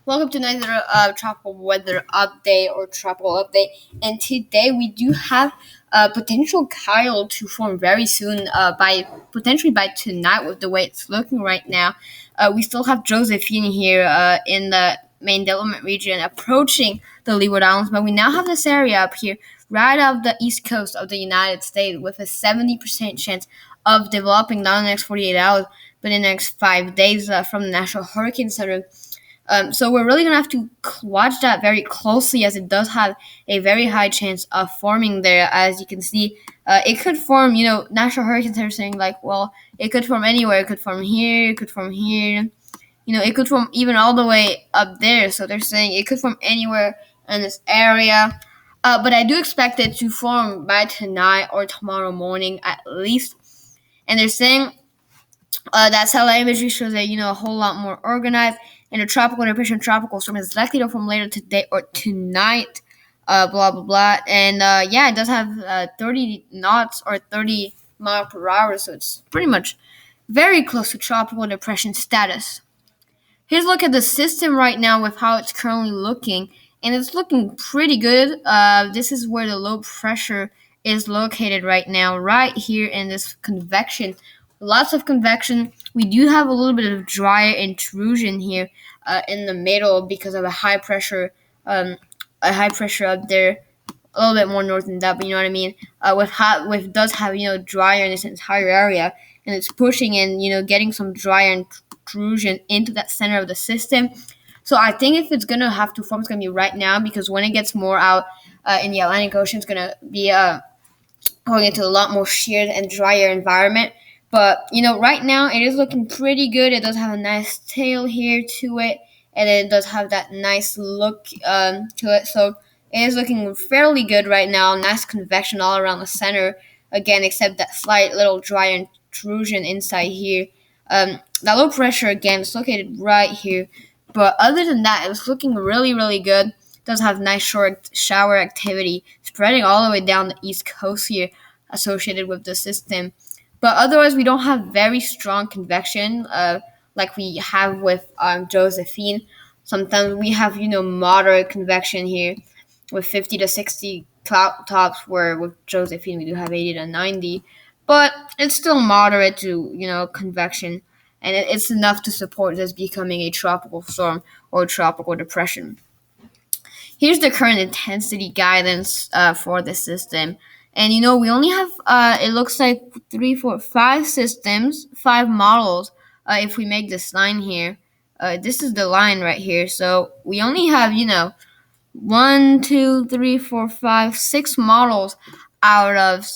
Welcome to another tropical weather update or tropical update. And today we do have potential Kyle to form very soon, by potentially by tonight with the way it's looking right now. We still have Josephine here in the main development region approaching the Leeward Islands, but we now have this area up here right off the east coast of the United States with a 70% chance of developing not in the next 48 hours, but in the next 5 days from the National Hurricane Center. So we're really gonna have to watch that very closely, as it does have a very high chance of forming there. As you can see, it could form. National Hurricane Center saying like, well, it could form anywhere. It could form here. It could form here. It could form even all the way up there. So they're saying it could form anywhere in this area. But I do expect it to form by tonight or tomorrow morning at least. And they're saying that satellite imagery shows that a whole lot more organized, and a tropical depression tropical storm is likely to form later today or tonight. Blah blah blah, and yeah, it does have 30 knots or 30 mile per hour, so it's pretty much very close to tropical depression status. Here's a look at the system right now with how it's currently looking, and it's looking pretty good. This is where the low pressure is located right now, right here in this convection. Lots of convection. We do have a little bit of drier intrusion here in the middle because of a high pressure up there, a little bit more north than that, but you know what I mean. With does have drier in this entire area, and it's pushing in, getting some drier intrusion into that center of the system. So I think if it's gonna have to form, it's gonna be right now, because when it gets more out in the Atlantic Ocean, it's gonna be going into a lot more sheer and drier environment. But right now it is looking pretty good. It does have a nice tail here to it, and it does have that nice look to it. So it is looking fairly good right now. Nice convection all around the center. Again, except that slight little dry intrusion inside here. That low pressure, again, is located right here. But other than that, it's looking really, really good. It does have nice short shower activity spreading all the way down the east coast here, associated with the system. But otherwise, we don't have very strong convection like we have with Josephine. Sometimes we have, moderate convection here with 50 to 60 cloud tops, where with Josephine we do have 80 to 90. But it's still moderate to, convection, and it's enough to support this becoming a tropical storm or tropical depression. Here's the current intensity guidance for the system. And we only have, it looks like 3, 4, 5 systems, 5 models. If we make this line here, this is the line right here. So we only have, 1, 2, 3, 4, 5, 6 models out of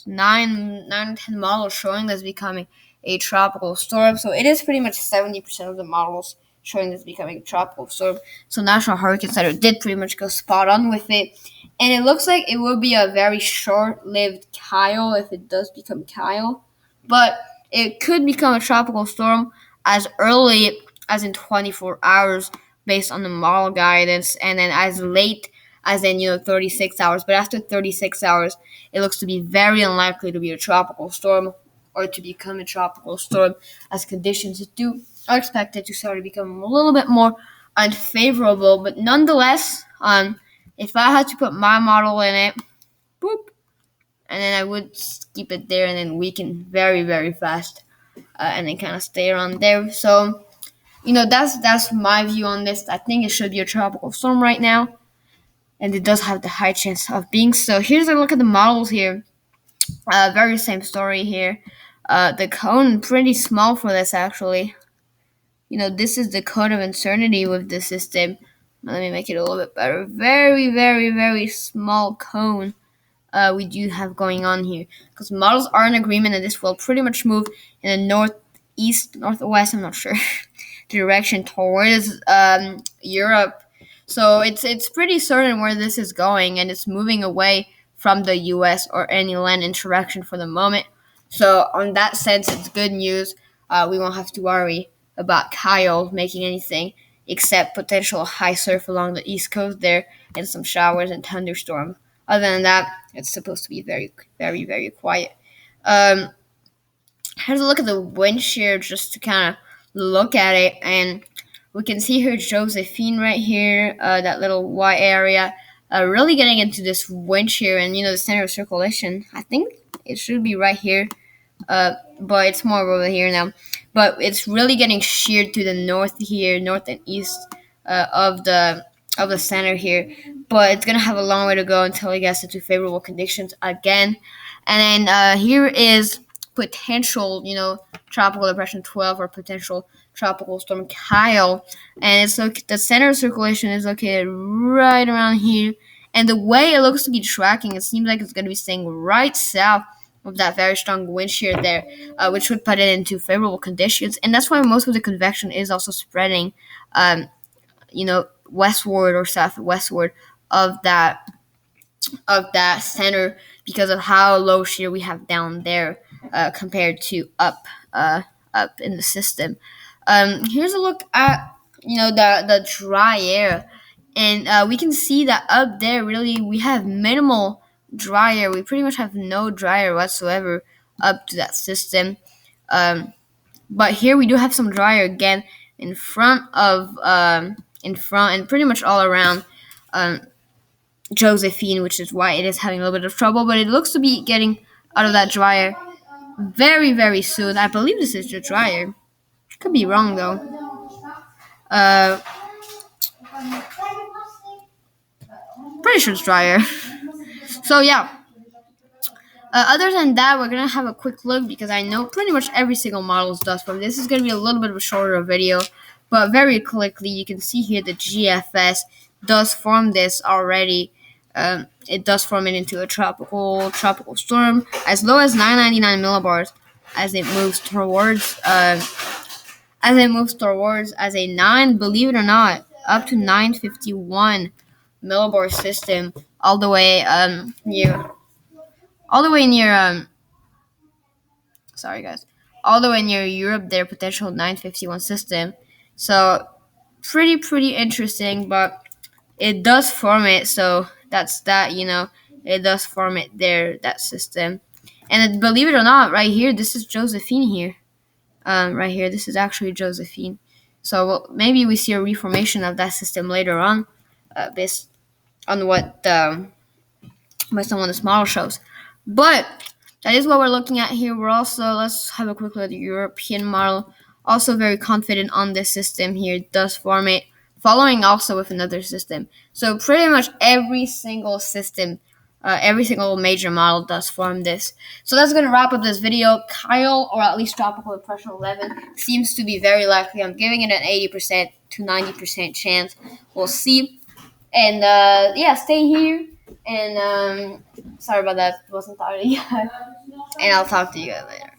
10 models showing this becoming a tropical storm. So it is pretty much 70% of the models showing this becoming a tropical storm. So National Hurricane Center did pretty much go spot on with it. And it looks like it will be a very short-lived Kyle if it does become Kyle. But it could become a tropical storm as early as in 24 hours based on the model guidance, and then as late as in 36 hours. But after 36 hours, it looks to be very unlikely to be a tropical storm or to become a tropical storm, as conditions are expected to start to become a little bit more unfavorable. But nonetheless, if I had to put my model in it, boop, and then I would keep it there and then weaken very, very fast, and then kind of stay around there. So, that's my view on this. I think it should be a tropical storm right now, and it does have the high chance of being so. Here's a look at the models here. Very same story here. The cone pretty small for this, actually. This is the cone of uncertainty with the system. Let me make it a little bit better. Very, very, very small cone we do have going on here, because models are in agreement that this will pretty much move in the northeast, northwest, I'm not sure, direction towards Europe. So it's pretty certain where this is going, and it's moving away from the U.S. or any land interaction for the moment. So on that sense, it's good news. We won't have to worry about Kyle making anything except potential high surf along the east coast there, and some showers and thunderstorm. Other than that, it's supposed to be very, very, very quiet. Here's a look at the wind shear just to kind of look at it. And We can see here Josephine right here, that little white area, really getting into this wind shear, and the center of circulation. I think it should be right here, but it's more over here now. But it's really getting sheared to the north here, north and east of the center here. But it's gonna have a long way to go until it gets into favorable conditions again. And then here is potential, tropical depression 12 or potential tropical storm Kyle, and it's like the center of circulation is located right around here. And the way it looks to be tracking, it seems like it's going to be staying right south of that very strong wind shear there, which would put it into favorable conditions. And that's why most of the convection is also spreading, westward or southwestward of that center, because of how low shear we have down there compared to up in the system. Here's a look at the dry air, and we can see that up there really we have minimal dry air. We pretty much have no dry air whatsoever up to that system. But here we do have some dry air again in front and pretty much all around Josephine, which is why it is having a little bit of trouble. But it looks to be getting out of that dry air very, very soon. I believe this is the dry air. Could be wrong though. Uh, Pretty sure it's drier. So yeah. Other than that, we're gonna have a quick look because I know pretty much every single model is dust form. This is gonna be a little bit of a shorter video, but very quickly you can see here the GFS does form this already. It does form it into a tropical storm as low as 999 millibars as it moves towards as a 9, believe it or not, up to 951 millibar system all the way near sorry guys, all the way near Europe, their potential 951 system. So pretty interesting, but it does form it, so that's that, it does form it there, that system. And believe it or not, right here, this is Josephine here. Right here, this is actually Josephine. So maybe we see a reformation of that system later on, based on what this model shows. But that is what we're looking at here. Let's have a quick look at the European model. Also very confident on this system here. It does form it, following also with another system. So pretty much every single system, every single major model does form this. So that's going to wrap up this video. Kyle, or at least Tropical Depression 11, seems to be very likely. I'm giving it an 80% to 90% chance. We'll see. And yeah, stay here. And sorry about that. It wasn't 30 yet. And I'll talk to you guys later.